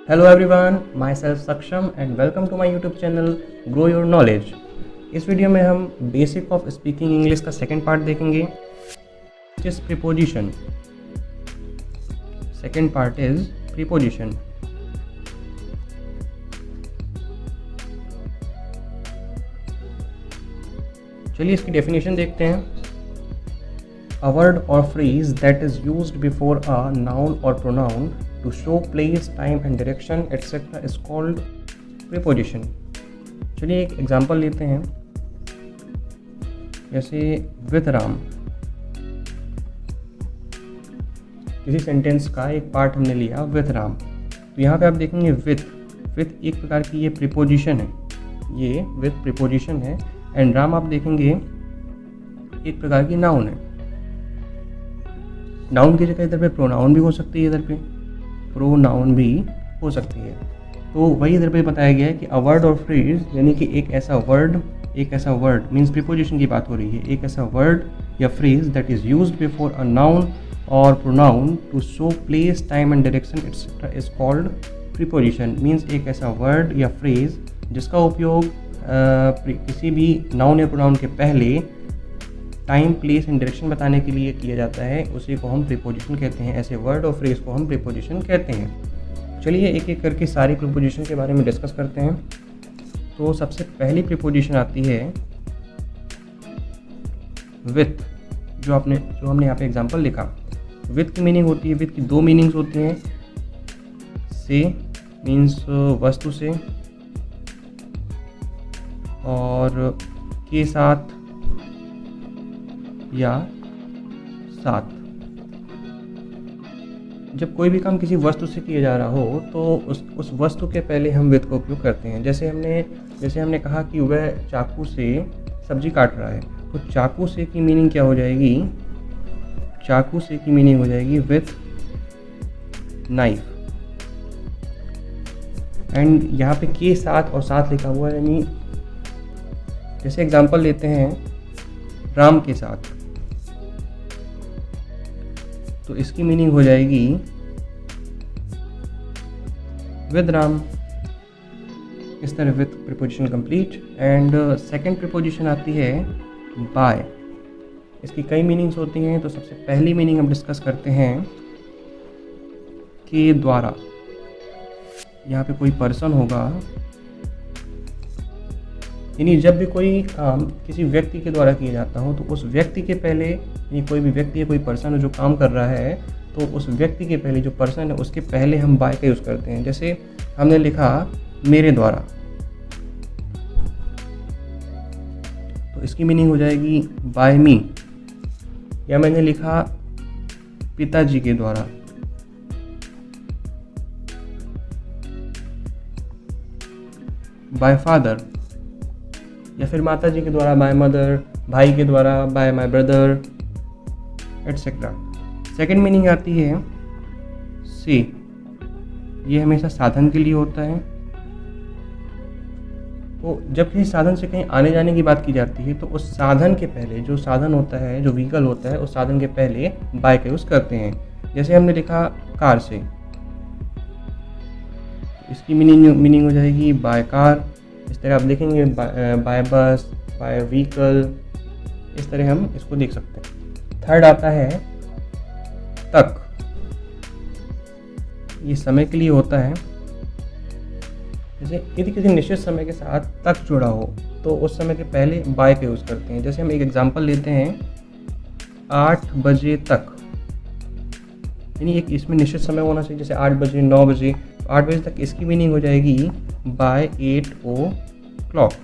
Hello everyone, myself Saksham and welcome to my YouTube channel grow your knowledge. इस video में हम basic of speaking English का second part देखेंगे, जिस preposition. Second part is preposition. चलिए इसकी definition देखते हैं। A word or phrase that is used before a noun or pronoun to show place, time and direction etc. is called preposition। चलिए एक example लेते हैं, जैसे with राम। किसी सेंटेंस का एक पार्ट हमने लिया with राम, तो यहाँ पे आप देखेंगे with एक प्रकार की ये प्रीपोजिशन है, ये with प्रीपोजिशन है। एंड राम आप देखेंगे एक प्रकार की नाउन है। नाउन की जगह इधर पे प्रोनाउन भी हो सकती है, इधर पे प्रोनाउन भी हो सकती है। तो वही इधर पे बताया गया है कि अ वर्ड और फ्रेज, यानी कि एक ऐसा वर्ड मीन्स प्रीपोजिशन की बात हो रही है, एक ऐसा वर्ड या phrase that is used before a noun और pronoun to show place, time and direction etcetera is called preposition. Means एक ऐसा वर्ड या फ्रेज जिसका उपयोग किसी भी नाउन या प्रोनाउन के पहले टाइम, प्लेस एंड डायरेक्शन बताने के लिए किया जाता है, उसी को हम प्रीपोजिशन कहते हैं। ऐसे वर्ड और फ्रेज को हम प्रीपोजिशन कहते हैं। चलिए एक एक करके सारी प्रीपोजिशन के बारे में डिस्कस करते हैं। तो सबसे पहली प्रीपोजिशन आती है विथ, जो हमने यहाँ पे एग्जांपल लिखा। विथ की मीनिंग होती है, विथ की दो मीनिंग्स होती हैं। से मीन्स वस्तु से, और के साथ या साथ। जब कोई भी काम किसी वस्तु से किया जा रहा हो तो उस वस्तु के पहले हम विथ का उपयोग करते हैं। जैसे हमने कहा कि वह चाकू से सब्जी काट रहा है, तो चाकू से की मीनिंग क्या हो जाएगी? चाकू से की मीनिंग हो जाएगी विथ नाइफ। एंड यहाँ पे के साथ और साथ लिखा हुआ है, यानी जैसे एग्जांपल लेते हैं राम के साथ, तो इसकी मीनिंग हो जाएगी विद राम। इस तरह with preposition complete. And second preposition आती है बाय। इसकी कई मीनिंग्स होती हैं, तो सबसे पहली मीनिंग हम डिस्कस करते हैं के द्वारा। यहाँ पे कोई पर्सन होगा, यानी जब भी कोई काम किसी व्यक्ति के द्वारा किया जाता हो तो उस व्यक्ति के पहले, यानी कोई भी व्यक्ति है, कोई पर्सन है जो काम कर रहा है, तो उस व्यक्ति के पहले, जो पर्सन है उसके पहले हम बाय का यूज़ करते हैं। जैसे हमने लिखा मेरे द्वारा, तो इसकी मीनिंग हो जाएगी बाय मी। या मैंने लिखा पिताजी के द्वारा, बाय फादर। या फिर माता जी के द्वारा बाय मदर, भाई के द्वारा by my brother etcetera. Second meaning आती है से। ये हमेशा साधन के लिए होता है। तो जब किसी साधन से कहीं आने जाने की बात की जाती है तो उस साधन के पहले, जो साधन होता है, जो व्हीकल होता है, उस साधन के पहले बाय का यूज़ करते हैं। जैसे हमने लिखा कार से, तो इसकी मीनिंग हो जाएगी बाय कार। इस तरह आप देखेंगे बाय बस, बाय व्हीकल, इस तरह हम इसको देख सकते हैं। थर्ड आता है तक। ये समय के लिए होता है। जैसे यदि किसी निश्चित समय के साथ तक जुड़ा हो तो उस समय के पहले बाय का यूज़ करते हैं। जैसे हम एक एग्जांपल लेते हैं 8 बजे तक, यानी एक इसमें निश्चित समय होना चाहिए, जैसे 8 बजे, 9 बजे। 8 बजे तक इसकी मीनिंग हो जाएगी बाय 8 o'clock,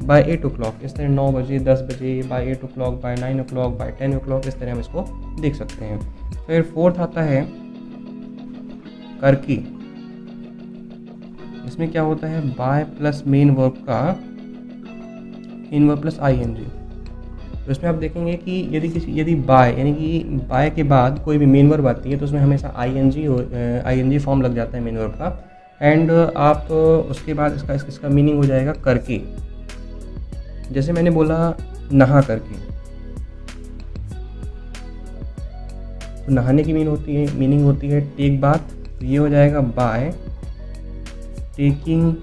बाय 8 o'clock। इस तरह 9 बजे, 10 बजे, bye 8 o'clock, bye 9 o'clock, bye 10 o'clock, इस तरह हम इसको देख सकते हैं। फिर फोर्थ आता है करके। इसमें क्या होता है? बाय प्लस मेन वर्ब का इन वर्ब प्लस ing। तो इसमें आप देखेंगे कि यदि बाय, यानी कि बाय के बाद कोई भी मेन वर्ब आती है तो उसमें हमेशा ing फॉर्म लग जाता है मेन वर्ब का। एंड आप उसके बाद इसका मीनिंग हो जाएगा करके। जैसे मैंने बोला नहा करके, तो नहाने की मीनिंग होती है टेक बाथ। तो ये हो जाएगा बाय टेकिंग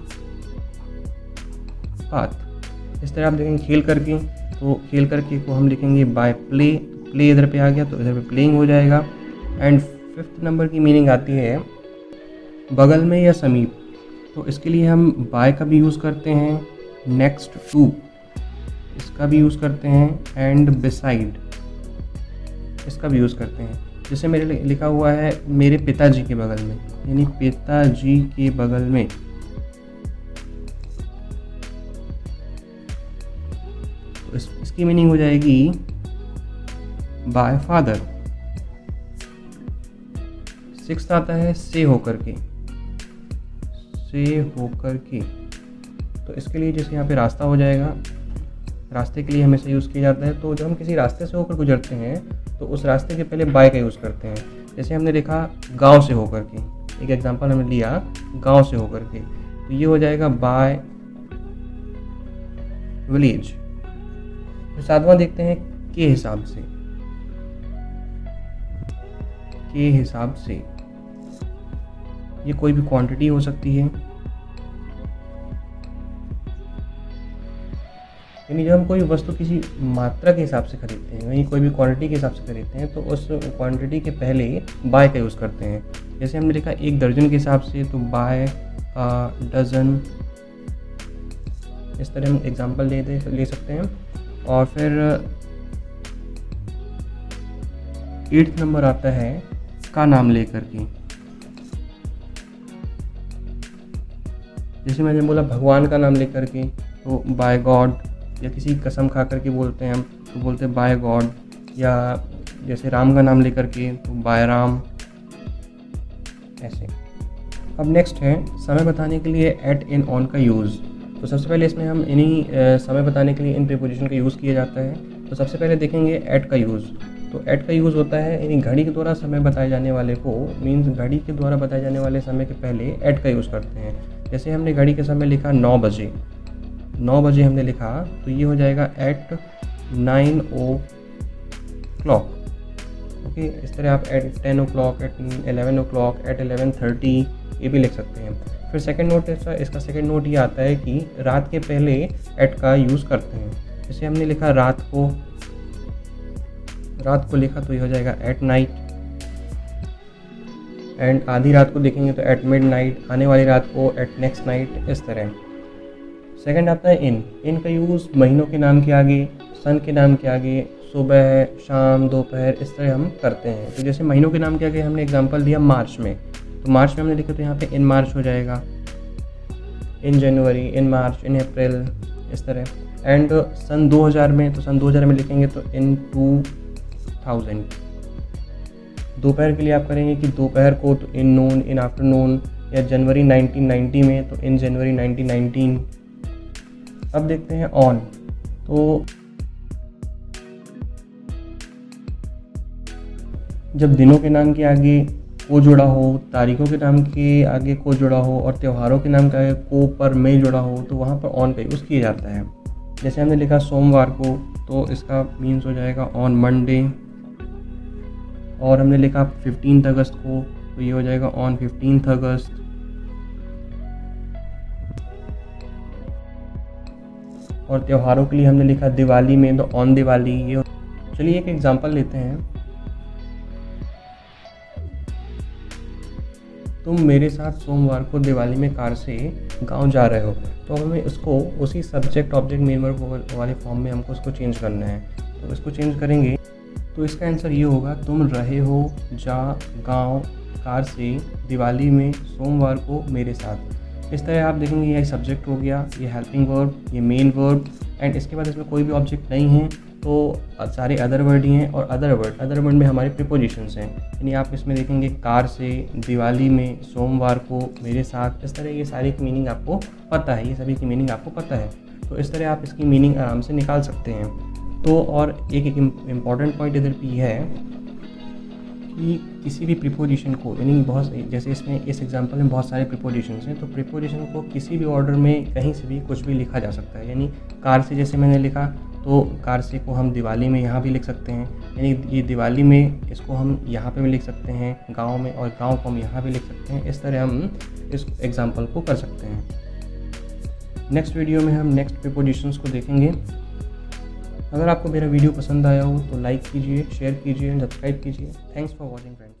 पाथ। इस तरह आप देखेंगे खेल करके, तो खेल करके को हम लिखेंगे बाय प्ले, प्ले इधर पे आ गया तो इधर पे प्लेइंग हो जाएगा। एंड 5th नंबर की मीनिंग आती है बगल में या समीप, तो इसके लिए हम बाय का भी यूज़ करते हैं, नेक्स्ट टू इसका भी यूज़ करते हैं, एंड बिसाइड इसका भी यूज़ करते हैं। जैसे मेरे लिखा हुआ है मेरे पिताजी के बगल में, यानी पिताजी के बगल में। तो इसकी मीनिंग हो जाएगी बाय फादर। 6th आता है से होकर के, से होकर के, तो इसके लिए जैसे यहाँ पे रास्ता हो जाएगा, रास्ते के लिए हमेशा यूज़ किया जाता है। तो जब हम किसी रास्ते से होकर गुजरते हैं तो उस रास्ते के पहले बाय का यूज़ करते हैं। जैसे हमने लिखा गांव से होकर के, एक एग्जांपल हमने लिया गांव से होकर के, तो ये हो जाएगा बाय विलेज। तो 7वां देखते हैं के हिसाब से, के हिसाब से ये कोई भी क्वांटिटी हो सकती है, यानी जब हम कोई वस्तु किसी मात्रा के हिसाब से खरीदते हैं, यानी कोई भी क्वांटिटी के हिसाब से खरीदते हैं, तो उस क्वांटिटी के पहले बाय का यूज़ करते हैं। जैसे हमने लिखा 1 दर्जन के हिसाब से, तो बाय डजन, इस तरह हम एग्जांपल ले सकते हैं। और फिर 8th नंबर आता है का नाम लेकर के। जैसे मैंने बोला भगवान का नाम लेकर के, तो बाय गॉड, या किसी कसम खा करके बोलते हैं हम तो बोलते हैं बाय गॉड, या जैसे राम का नाम लेकर के तो बाय राम, ऐसे। अब नेक्स्ट है समय बताने के लिए एट, इन, ऑन का यूज़। तो सबसे पहले इसमें हम इन्हीं समय बताने के लिए इन प्रीपोजिशन का यूज़ किया जाता है। तो सबसे पहले देखेंगे एट का यूज़। तो एट का यूज़ होता है यानी घड़ी के द्वारा समय बताए जाने वाले को, मीन्स घड़ी के द्वारा बताए जाने वाले समय के पहले एट का यूज़ करते हैं। जैसे हमने घड़ी के समय लिखा 9 बजे, 9 बजे हमने लिखा, तो ये हो जाएगा एट 9 o'clock। ओके, इस तरह आप eight 10 o'clock, eight 11 o'clock, eight 11:30 ये भी लिख सकते हैं। फिर सेकंड नोट इसका सेकंड नोट ये आता है कि रात के पहले एट का यूज़ करते हैं। जैसे हमने लिखा रात को लिखा, तो ये हो जाएगा एट नाइट। एंड आधी रात को देखेंगे तो एट मिड नाइट, आने वाली रात को एट नेक्स्ट नाइट, इस तरह। सेकंड आता है इन का यूज़ महीनों के नाम के आगे, सन के नाम के आगे, सुबह, शाम, दोपहर, इस तरह हम करते हैं। तो जैसे महीनों के नाम के आगे हमने एग्जांपल दिया मार्च में, तो मार्च में हमने लिखा तो यहाँ पे इन मार्च हो जाएगा, इन जनवरी, इन मार्च, इन अप्रैल, इस तरह। एंड सन 2000 में, तो सन 2000 में लिखेंगे तो इन 2000। दोपहर के लिए आप करेंगे कि दोपहर को तो इन नून, इन आफ्टरनून, या जनवरी 1990 में तो इन जनवरी 1919। अब देखते हैं ऑन। तो जब दिनों के नाम के आगे को जुड़ा हो, तारीखों के नाम के आगे को जुड़ा हो, और त्योहारों के नाम के आगे को पर में जुड़ा हो, तो वहाँ पर ऑन का यूज़ किया जाता है। जैसे हमने लिखा सोमवार को, तो इसका मीन्स हो जाएगा ऑन मंडे। और हमने लिखा 15 अगस्त को, तो ये हो जाएगा ऑन 15 अगस्त। और त्योहारों के लिए हमने लिखा दिवाली में, तो ऑन दिवाली। ये चलिए एक एग्जांपल लेते हैं। तुम मेरे साथ सोमवार को दिवाली में कार से गांव जा रहे हो, तो हमें उसको उसी सब्जेक्ट ऑब्जेक्ट मेन वर्ब वाले फॉर्म में हमको उसको चेंज करना है। तो इसको चेंज करेंगे तो इसका आंसर ये होगा, तुम रहे हो जा गांव कार से दिवाली में सोमवार को मेरे साथ। इस तरह आप देखेंगे ये सब्जेक्ट हो गया, ये हेल्पिंग वर्ब, ये मेन वर्ब, एंड इसके बाद इसमें कोई भी ऑब्जेक्ट नहीं है, तो सारे अदर वर्ड ही हैं। और अदर वर्ड में हमारे प्रीपोजिशंस हैं, यानी आप इसमें देखेंगे कार से, दिवाली में, सोमवार को, मेरे साथ। इस तरह ये सारी की मीनिंग आपको पता है, ये सभी की मीनिंग आपको पता है, तो इस तरह आप इसकी मीनिंग आराम से निकाल सकते हैं। तो और एक इम्पॉर्टेंट पॉइंट इधर भी है कि किसी भी प्रीपोजिशन को, यानी बहुत जैसे इसमें इस एग्जांपल में बहुत सारे प्रीपोजिशंस हैं, तो प्रीपोजिशन को किसी भी ऑर्डर में कहीं से भी कुछ भी लिखा जा सकता है। यानी कार से जैसे मैंने लिखा तो कारसे को हम दिवाली में यहाँ भी लिख सकते हैं, यानी ये दिवाली में इसको हम यहाँ पे भी लिख सकते हैं गांव में, और गांव को हम यहाँ भी लिख सकते हैं। इस तरह हम इस एग्जांपल को कर सकते हैं। नेक्स्ट वीडियो में हम नेक्स्ट प्रीपोजिशंस को देखेंगे। अगर आपको मेरा वीडियो पसंद आया हो तो लाइक कीजिए, शेयर कीजिए, सब्सक्राइब कीजिए। Thanks for watching friends.